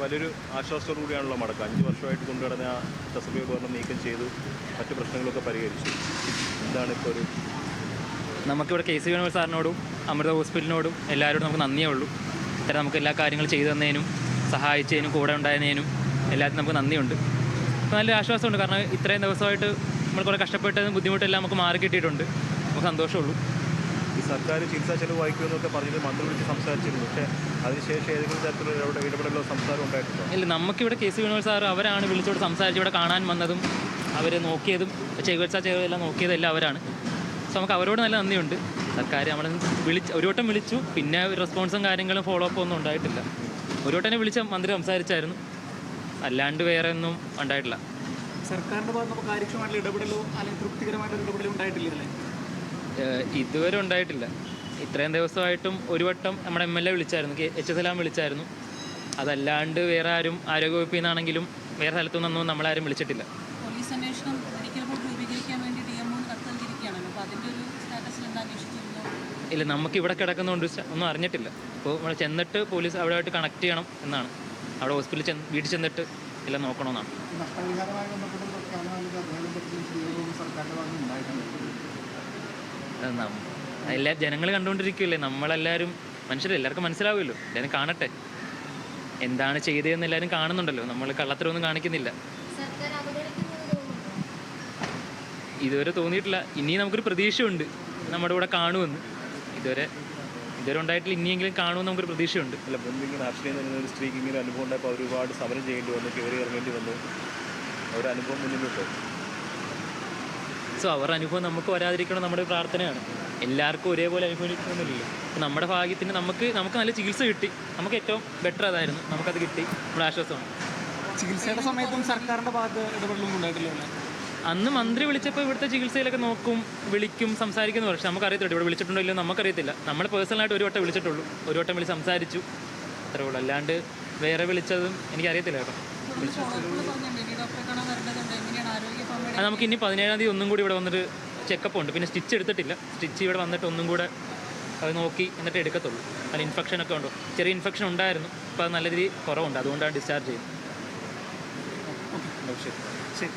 വലിയൊരു ആശ്വാസത്തോടു കൂടിയാണല്ലോ മടക്കം. 5 വർഷമായിട്ട് കൊണ്ടുനടന്ന ആ ടെസ്റ്റ് ഉപകരണം നീക്കം ചെയ്തു, മറ്റു പ്രശ്നങ്ങളൊക്കെ പരിഹരിച്ചു. എന്താണ് ഇപ്പോൾ ഒരു നമുക്കിവിടെ KC വേണുഗോപാൽ സാറിനോടും അമൃത ഹോസ്പിറ്റലിനോടും എല്ലാവരോടും നമുക്ക് നന്ദിയേ ഉള്ളൂ. ഇത്തരം നമുക്ക് എല്ലാ കാര്യങ്ങളും ചെയ്തു തന്നതിനും സഹായിച്ചതിനും കൂടെ ഉണ്ടായതിനും എല്ലാത്തിനും നമുക്ക് നന്ദിയുണ്ട്. അപ്പോൾ നല്ലൊരു ആശ്വാസമുണ്ട്. കാരണം ഇത്രയും ദിവസമായിട്ട് നമ്മൾ കുറേ കഷ്ടപ്പെട്ടതും ബുദ്ധിമുട്ടെല്ലാം നമുക്ക് മാറി കിട്ടിയിട്ടുണ്ട്. നമുക്ക് സന്തോഷമുള്ളൂ. ഈ സർക്കാർ ചികിത്സാ ചെലവ് വായിക്കുമെന്നൊക്കെ പറഞ്ഞത് മന്ത്രി വിളിച്ച് സംസാരിച്ചിരുന്നു. പക്ഷേ അതിനുശേഷം ഏതെങ്കിലും തരത്തിലുള്ള ഇടപെടലോ സംസാരം ഉണ്ടായിട്ടുണ്ടോ? ഇല്ല, നമുക്കിവിടെ KC വേണുഗോപാൽ സാർ അവരാണ് വിളിച്ചോട് സംസാരിച്ച് ഇവിടെ കാണാൻ വന്നതും അവർ നോക്കിയതും ചികിത്സാ ചെലവെല്ലാം നോക്കിയതെല്ലാം അവരാണ്. സോ നമുക്ക് അവരോട് നല്ല നന്ദിയുണ്ട്. സർക്കാർ നമ്മളെ ഒരു വട്ടം വിളിച്ചു, പിന്നെ റെസ്പോൺസും കാര്യങ്ങളും ഫോളോ അപ്പ് ഒന്നും ഉണ്ടായിട്ടില്ല. ഒരു വട്ടം വിളിച്ച മന്ത്രി സംസാരിച്ചായിരുന്നു, അല്ലാണ്ട് വേറെ ഒന്നും ഉണ്ടായിട്ടില്ല. സർക്കാരിൻ്റെ ഭാഗത്ത് കാര്യക്ഷമമായിട്ടുള്ള ഇടപെടലോ അല്ലെങ്കിൽ തൃപ്തികരമായിട്ടുള്ള ഇടപെടലോ ഉണ്ടായിട്ടില്ലേ? ഇതുവരെ ഉണ്ടായിട്ടില്ല. ഇത്രയും ദിവസമായിട്ടും ഒരു വട്ടം നമ്മുടെ MLA വിളിച്ചായിരുന്നു, H സലാം വിളിച്ചായിരുന്നു. അതല്ലാണ്ട് വേറെ ആരും ആരോഗ്യവകുപ്പിൽ നിന്നാണെങ്കിലും വേറെ സ്ഥലത്തുനിന്നൊന്നും നമ്മളാരും വിളിച്ചിട്ടില്ല. പോലീസ് അന്വേഷണം മെഡിക്കൽ ബോർഡ് രൂപീകരിക്കാൻ വേണ്ടി DMO കത്ത് നൽകിയിരിക്കുകയാണല്ലോ. അപ്പോൾ അതിൻ്റെ ഒരു സ്റ്റാറ്റസിൽ എന്താ അന്വേഷിച്ചിരുന്നു? ഇല്ല, നമുക്ക് ഇവിടെ കിടക്കുന്നതുകൊണ്ട് ഒന്നും അറിഞ്ഞിട്ടില്ല. അപ്പോൾ നമ്മൾ ചെന്നിട്ട് പോലീസ് അവിടെയായിട്ട് കണക്ട് ചെയ്യണം എന്നാണ്. അവിടെ ഹോസ്പിറ്റലിൽ വീട്ടിൽ ചെന്നിട്ട് എല്ലാം നോക്കണമെന്നാണ്. എല്ലാ ജനങ്ങൾ കണ്ടുകൊണ്ടിരിക്കുകയല്ലേ, നമ്മളെല്ലാവരും മനുഷ്യരെ എല്ലാവർക്കും മനസ്സിലാവുമല്ലോ, എല്ലാവരും കാണട്ടെ എന്താണ് ചെയ്തതെന്ന് എല്ലാവരും കാണുന്നുണ്ടല്ലോ. നമ്മൾ കള്ളത്തരമൊന്നും കാണിക്കുന്നില്ല. ഇതുവരെ തോന്നിയിട്ടില്ല. ഇനി നമുക്കൊരു പ്രതീക്ഷയുണ്ട് നമ്മുടെ കൂടെ കാണുമെന്ന്. ഇതുവരെ ഉണ്ടായിട്ടില്ല. ഇനിയെങ്കിലും കാണുമെന്ന് നമുക്കൊരു പ്രതീക്ഷയുണ്ട്. അല്ല, മുൻപിങ്ങനെ അർച്ചന ഒരു സ്ത്രീക്ക് ഇങ്ങനെ അനുഭവം ഉണ്ടായപ്പോൾ ഒരുപാട് സമരം ചെയ്യേണ്ടി വന്നു, കയറി ഇറങ്ങേണ്ടി വന്നു. ഒരു അനുഭവം മുന്നിലുണ്ടോ? സോ അവരുടെ അനുഭവം നമുക്ക് വരാതിരിക്കണം നമ്മുടെ പ്രാർത്ഥനയാണ്. എല്ലാവർക്കും ഒരേപോലെ അനുഭവിക്കണമെന്നില്ലല്ലോ. നമ്മുടെ ഭാഗ്യത്തിന് നമുക്ക് നല്ല ചികിത്സ കിട്ടി. നമുക്ക് ഏറ്റവും ബെറ്റർ അതായിരുന്നു. നമുക്കത് കിട്ടി, നമ്മുടെ ആശ്വാസമാണ്. ചികിത്സയുടെ സമയത്തും സർക്കാരിൻ്റെ ഭാഗത്ത് ഇടപെടലൊന്നും ഉണ്ടായിട്ടില്ല. അന്ന് മന്ത്രി വിളിച്ചപ്പോൾ ഇവിടുത്തെ ചികിത്സയിലൊക്കെ നോക്കും, വിളിക്കും, സംസാരിക്കുന്നു. പക്ഷേ നമുക്കറിയത്തില്ല ഇവിടെ വിളിച്ചിട്ടുണ്ടോ ഇല്ലയോ നമുക്കറിയത്തില്ല. നമ്മൾ പേഴ്സണലായിട്ട് ഒരു വട്ടം വിളിച്ചിട്ടുള്ളൂ, ഒരു വട്ടം വിളിച്ച് സംസാരിച്ചു, അത്രേ ഉള്ളൂ. അല്ലാണ്ട് വേറെ വിളിച്ചതും എനിക്കറിയത്തില്ല കേട്ടോ. അത് നമുക്ക് ഇനി 17-ാം തീയതി ഒന്നും കൂടി ഇവിടെ വന്നിട്ട് ചെക്കപ്പ് ഉണ്ട്. പിന്നെ സ്റ്റിച്ച് എടുത്തിട്ടില്ല. സ്റ്റിച്ച് ഇവിടെ വന്നിട്ട് ഒന്നും കൂടെ അത് നോക്കി എന്നിട്ട് എടുക്കത്തുള്ളൂ. അതിൽ ഇൻഫെക്ഷനൊക്കെ ഉണ്ടോ, ചെറിയ ഇൻഫെക്ഷൻ ഉണ്ടായിരുന്നു. അപ്പോൾ അത് നല്ല രീതിയിൽ കുറവുണ്ട്, അതുകൊണ്ടാണ് ഡിസ്ചാർജ് ചെയ്യുന്നത്. ശരി.